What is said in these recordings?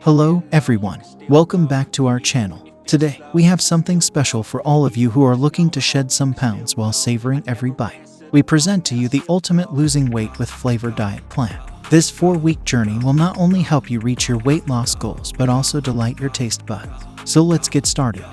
Hello, everyone. Welcome back to our channel. Today, we have something special for all of you who are looking to shed some pounds while savoring every bite. We present to you the ultimate losing weight with flavor diet plan. This 4-week journey will not only help you reach your weight loss goals, but also delight your taste buds. So let's get started.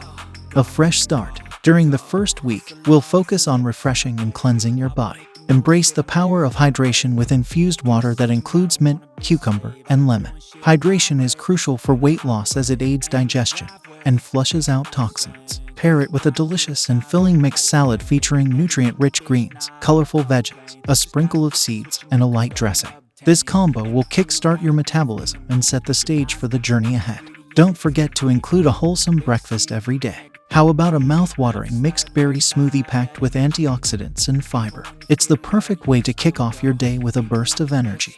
A fresh start. During the first week, we'll focus on refreshing and cleansing your body. Embrace the power of hydration with infused water that includes mint, cucumber, and lemon. Hydration is crucial for weight loss as it aids digestion and flushes out toxins. Pair it with a delicious and filling mixed salad featuring nutrient-rich greens, colorful veggies, a sprinkle of seeds, and a light dressing. This combo will kickstart your metabolism and set the stage for the journey ahead. Don't forget to include a wholesome breakfast every day. How about a mouth-watering mixed berry smoothie packed with antioxidants and fiber? It's the perfect way to kick off your day with a burst of energy.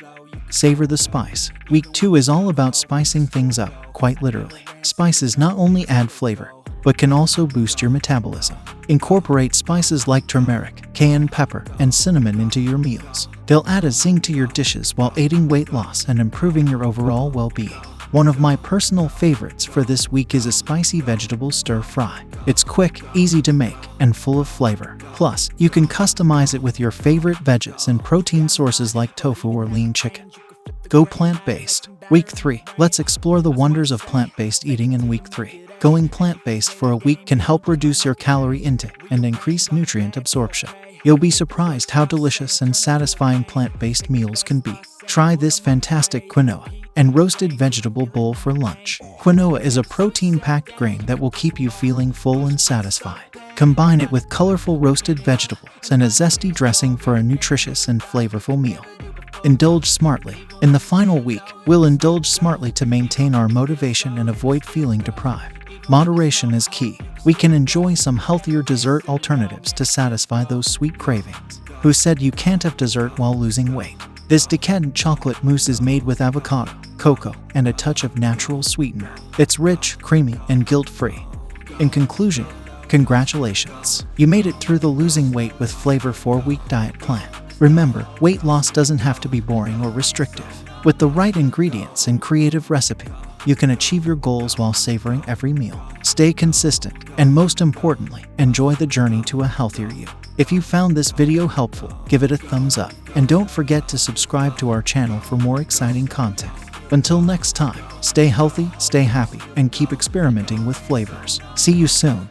Savor the spice. Week 2 is all about spicing things up, quite literally. Spices not only add flavor, but can also boost your metabolism. Incorporate spices like turmeric, cayenne pepper, and cinnamon into your meals. They'll add a zing to your dishes while aiding weight loss and improving your overall well-being. One of my personal favorites for this week is a spicy vegetable stir-fry. It's quick, easy to make, and full of flavor. Plus, you can customize it with your favorite veggies and protein sources like tofu or lean chicken. Go plant-based. Week 3. Let's explore the wonders of plant-based eating in week 3. Going plant-based for a week can help reduce your calorie intake and increase nutrient absorption. You'll be surprised how delicious and satisfying plant-based meals can be. Try this fantastic quinoa and roasted vegetable bowl for lunch. Quinoa is a protein-packed grain that will keep you feeling full and satisfied. Combine it with colorful roasted vegetables and a zesty dressing for a nutritious and flavorful meal. Indulge smartly. In the final week, we'll indulge smartly to maintain our motivation and avoid feeling deprived. Moderation is key. We can enjoy some healthier dessert alternatives to satisfy those sweet cravings. Who said you can't have dessert while losing weight? This decadent chocolate mousse is made with avocado, cocoa, and a touch of natural sweetener. It's rich, creamy, and guilt-free. In conclusion, congratulations! You made it through the losing weight with flavor 4-week diet plan. Remember, weight loss doesn't have to be boring or restrictive. With the right ingredients and creative recipe, you can achieve your goals while savoring every meal. Stay consistent, and most importantly, enjoy the journey to a healthier you. If you found this video helpful, give it a thumbs up, and don't forget to subscribe to our channel for more exciting content. Until next time, stay healthy, stay happy, and keep experimenting with flavors. See you soon.